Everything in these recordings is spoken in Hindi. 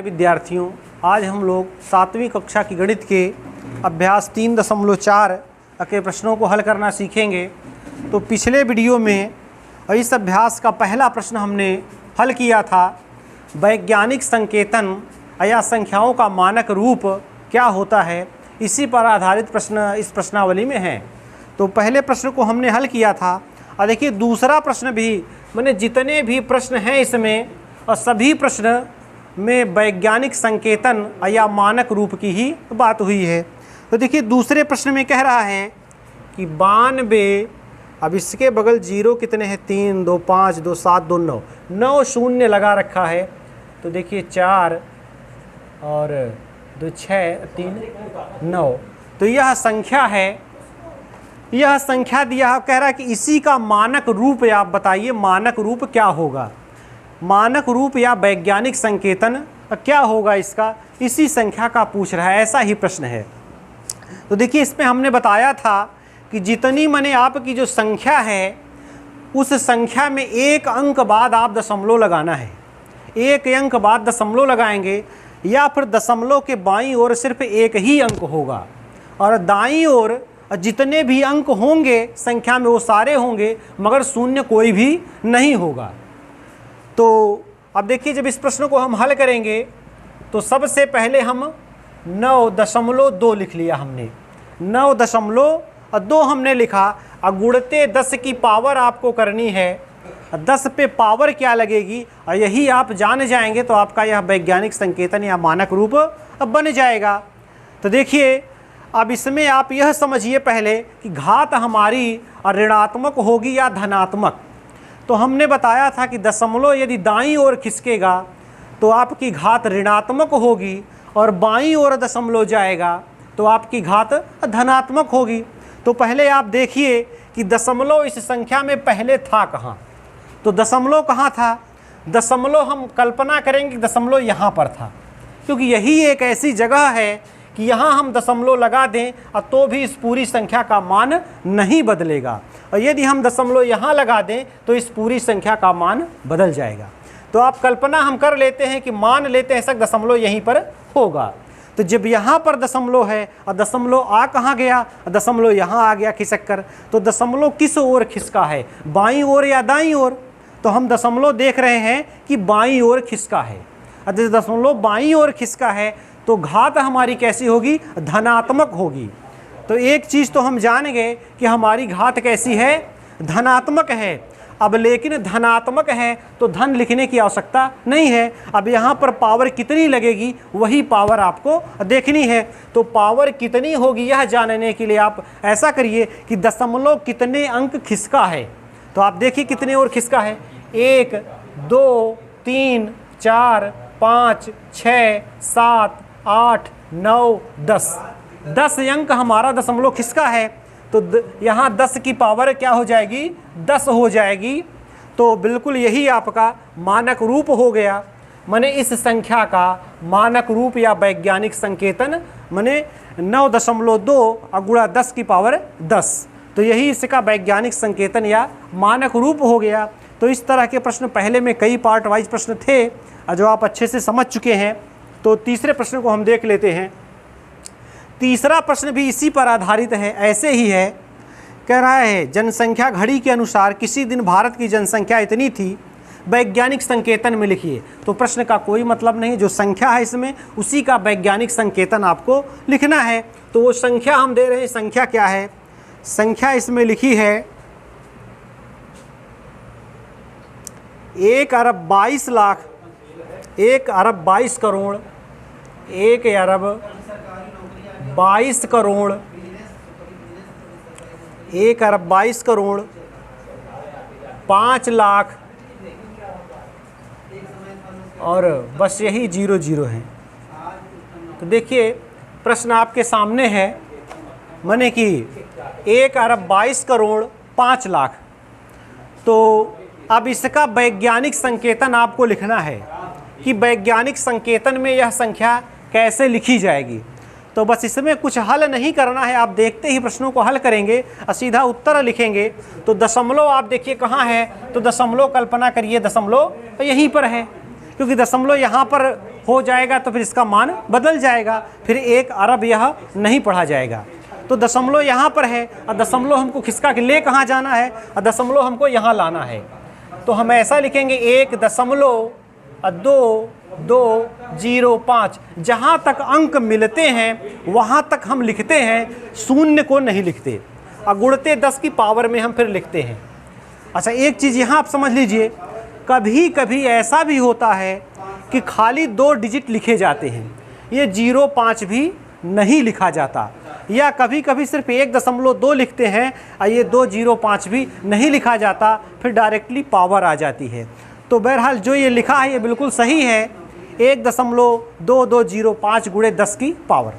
विद्यार्थियों, आज हम लोग 7वीं कक्षा की गणित के अभ्यास 3.4 के प्रश्नों को हल करना सीखेंगे। तो पिछले वीडियो में इस अभ्यास का पहला प्रश्न हमने हल किया था, वैज्ञानिक संकेतन या संख्याओं का मानक रूप क्या होता है। इसी पर आधारित प्रश्न इस प्रश्नावली में है। तो पहले प्रश्न को हमने हल किया था और देखिए दूसरा प्रश्न भी, मैंने जितने भी प्रश्न हैं इसमें और सभी प्रश्न में वैज्ञानिक संकेतन या मानक रूप की ही बात हुई है। तो देखिए दूसरे प्रश्न में कह रहा है कि 92, अब इसके बगल जीरो कितने हैं, 3 2 5 2 7 2 9 9 शून्य लगा रखा है। तो देखिए 4 और 2 6 3 9, तो यह संख्या है, यह संख्या दिया। कह रहा है कि इसी का मानक रूप आप बताइए, मानक रूप क्या होगा, मानक रूप या वैज्ञानिक संकेतन क्या होगा इसका, इसी संख्या का पूछ रहा है। ऐसा ही प्रश्न है। तो देखिए इसमें हमने बताया था कि जितनी माने आपकी जो संख्या है उस संख्या में एक अंक बाद आप दशमलव लगाना है। एक अंक बाद दशमलव लगाएंगे या फिर दशमलव के बाईं ओर सिर्फ एक ही अंक होगा और दाईं ओर जितने भी अंक होंगे संख्या में वो सारे होंगे, मगर शून्य कोई भी नहीं होगा। तो अब देखिए जब इस प्रश्न को हम हल करेंगे तो सबसे पहले हम 9.2 लिख लिया हमने, 9.2 हमने लिखा। गुणते 10 की पावर आपको करनी है, 10 पे पावर क्या लगेगी और यही आप जान जाएंगे तो आपका यह वैज्ञानिक संकेतन या मानक रूप अब बन जाएगा। तो देखिए अब इसमें आप यह समझिए पहले कि घात हमारी ऋणात्मक होगी या धनात्मक। तो हमने बताया था कि दशमलव यदि दाईं ओर खिसकेगा तो आपकी घात ऋणात्मक होगी और बाईं ओर दशमलव जाएगा तो आपकी घात धनात्मक होगी। तो पहले आप देखिए कि दशमलव इस संख्या में पहले था कहाँ। तो दशमलव कहाँ था, दशमलव हम कल्पना करेंगे कि दशमलव यहाँ पर था, क्योंकि यही एक ऐसी जगह है कि यहाँ हम दशमलव लगा दें और तो भी इस पूरी संख्या का मान नहीं बदलेगा, और यदि हम दशमलव यहाँ लगा दें तो इस पूरी संख्या का मान बदल जाएगा। तो आप कल्पना हम कर लेते हैं कि मान लेते हैं सब दशमलव यहीं पर होगा। तो जब यहाँ पर दशमलव है और दशमलव आ कहाँ गया, दशमलव यहाँ आ गया खिसक कर, तो दशमलव किस ओर खिसका है, बाईं ओर या दाईं ओर। तो हम दशमलव देख रहे हैं कि बाईं ओर खिसका है। और जब दशमलव बाईं ओर खिसका है तो घात हमारी कैसी होगी, धनात्मक होगी। तो एक चीज़ तो हम जान गए कि हमारी घात कैसी है, धनात्मक है। अब लेकिन धनात्मक है तो धन लिखने की आवश्यकता नहीं है। अब यहाँ पर पावर कितनी लगेगी वही पावर आपको देखनी है। तो पावर कितनी होगी यह जानने के लिए आप ऐसा करिए कि दशमलव कितने अंक खिसका है। तो आप देखिए कितने और खिसका है, 1 2 3 4 5 6 7 8 9 10, 10 अंक हमारा दशमलव खिसका है। तो यहाँ 10 की पावर क्या हो जाएगी, 10 हो जाएगी। तो बिल्कुल यही आपका मानक रूप हो गया। माने इस संख्या का मानक रूप या वैज्ञानिक संकेतन माने 9.2 गुणा 10 की पावर 10। तो यही इसका वैज्ञानिक संकेतन या मानक रूप हो गया। तो इस तरह के प्रश्न पहले में कई पार्ट वाइज प्रश्न थे जो आप अच्छे से समझ चुके हैं। तो तीसरे प्रश्न को हम देख लेते हैं। तीसरा प्रश्न भी इसी पर आधारित है, ऐसे ही है। कह रहा है जनसंख्या घड़ी के अनुसार किसी दिन भारत की जनसंख्या इतनी थी, वैज्ञानिक संकेतन में लिखिए। तो प्रश्न का कोई मतलब नहीं, जो संख्या है इसमें उसी का वैज्ञानिक संकेतन आपको लिखना है। तो वो संख्या हम दे रहे हैं, संख्या क्या है, संख्या इसमें लिखी है 1 अरब 22 लाख 1 अरब 22 करोड़ 1 अरब 22 करोड़ 1 अरब 22 करोड़ 5 लाख और बस यही 00 है। तो देखिए प्रश्न आपके सामने है, माने कि 1 अरब 22 करोड़ 5 लाख। तो अब इसका वैज्ञानिक संकेतन आपको लिखना है कि वैज्ञानिक संकेतन में यह संख्या कैसे लिखी जाएगी। तो बस इसमें कुछ हल नहीं करना है, आप देखते ही प्रश्नों को हल करेंगे और सीधा उत्तर लिखेंगे। तो दशमलव आप देखिए कहाँ है, तो दशमलव कल्पना करिए दशमलव यहीं पर है, क्योंकि दशमलव यहाँ पर हो जाएगा तो फिर इसका मान बदल जाएगा, फिर 1 अरब यह नहीं पढ़ा जाएगा। तो दशमलव यहाँ पर है और दशमलव हमको खिसका के ले कहाँ जाना है और दशमलव हमको यहाँ लाना है। तो हम ऐसा लिखेंगे 1.2205। जहाँ तक अंक मिलते हैं वहाँ तक हम लिखते हैं, शून्य को नहीं लिखते और गुणते 10 की पावर में हम फिर लिखते हैं। अच्छा, एक चीज़ यहाँ आप समझ लीजिए, कभी कभी ऐसा भी होता है कि खाली 2 डिजिट लिखे जाते हैं, ये 0.5 भी नहीं लिखा जाता, या कभी कभी सिर्फ 1.2 लिखते हैं और ये 2.05 भी नहीं लिखा जाता, फिर डायरेक्टली पावर आ जाती है। तो बहरहाल जो ये लिखा है ये बिल्कुल सही है, 1.2205 गुणे 10 की पावर।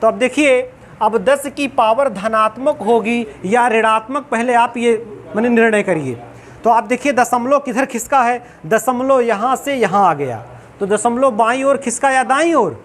तो अब देखिए, अब 10 की पावर धनात्मक होगी या ऋणात्मक, पहले आप ये मैंने निर्णय करिए। तो आप देखिए दशमलव किधर खिसका है, दशमलव यहाँ से यहाँ आ गया, तो दशमलव बाईं ओर खिसका या दाईं ओर,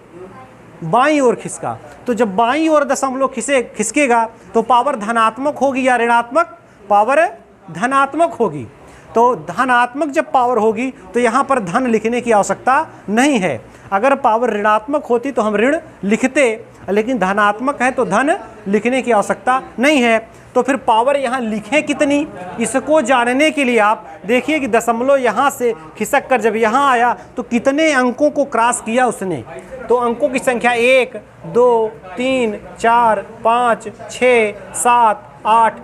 बाईं ओर खिसका। तो जब बाईं ओर दशमलव खिसकेगा तो पावर धनात्मक होगी या ऋणात्मक, पावर धनात्मक होगी। तो धनात्मक जब पावर होगी तो यहाँ पर धन लिखने की आवश्यकता नहीं है। अगर पावर ऋणात्मक होती तो हम ऋण लिखते, लेकिन धनात्मक है तो धन लिखने की आवश्यकता नहीं है। तो फिर पावर यहाँ लिखें कितनी, इसको जानने के लिए आप देखिए कि दशमलव यहाँ से खिसक कर जब यहाँ आया तो कितने अंकों को क्रॉस किया उसने। तो अंकों की संख्या 1 2 3 4 5 6 7 8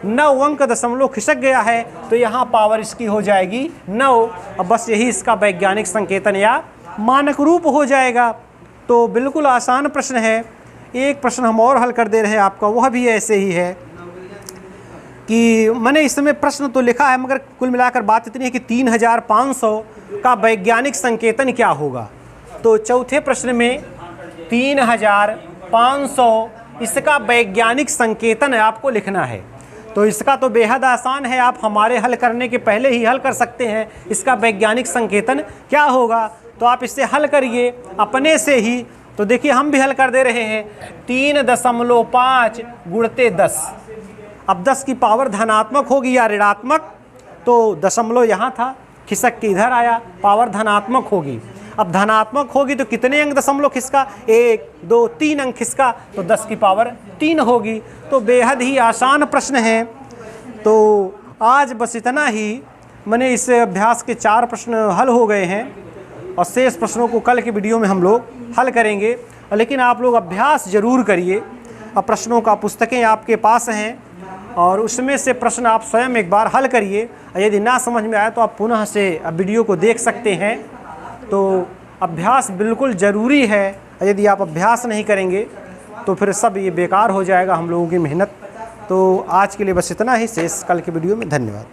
9 अंक दशमलव खिसक गया है, तो यहाँ पावर इसकी हो जाएगी 9। अब बस यही इसका वैज्ञानिक संकेतन या मानक रूप हो जाएगा। तो बिल्कुल आसान प्रश्न है। एक प्रश्न हम और हल कर दे रहे हैं आपका, वह भी ऐसे ही है कि मैंने इस समय प्रश्न तो लिखा है, मगर कुल मिलाकर बात इतनी है कि 3500 का वैज्ञानिक संकेतन क्या होगा। तो चौथे प्रश्न में 3500 इसका वैज्ञानिक संकेतन आपको लिखना है। तो इसका तो बेहद आसान है, आप हमारे हल करने के पहले ही हल कर सकते हैं। इसका वैज्ञानिक संकेतन क्या होगा, तो आप इससे हल करिए अपने से ही। तो देखिए हम भी हल कर दे रहे हैं, 3.5 गुणते 10। अब 10 की पावर धनात्मक होगी या ऋणात्मक, तो दशमलव यहाँ था, खिसक के इधर आया, पावर धनात्मक होगी। अब धनात्मक होगी तो कितने अंक दशमलव खिसका, 1 2 3 अंक खिसका, तो 10 की पावर 3 होगी। तो बेहद ही आसान प्रश्न है। तो आज बस इतना ही, मैंने इस अभ्यास के 4 प्रश्न हल हो गए हैं और शेष प्रश्नों को कल के वीडियो में हम लोग हल करेंगे। लेकिन आप लोग अभ्यास ज़रूर करिए। अब प्रश्नों का पुस्तकें आपके पास हैं और उसमें से प्रश्न आप स्वयं एक बार हल करिए। यदि ना समझ में आए तो आप पुनः से वीडियो को देख सकते हैं। तो अभ्यास बिल्कुल ज़रूरी है, यदि आप अभ्यास नहीं करेंगे तो फिर सब ये बेकार हो जाएगा हम लोगों की मेहनत। तो आज के लिए बस इतना ही, शेष कल के वीडियो में। धन्यवाद।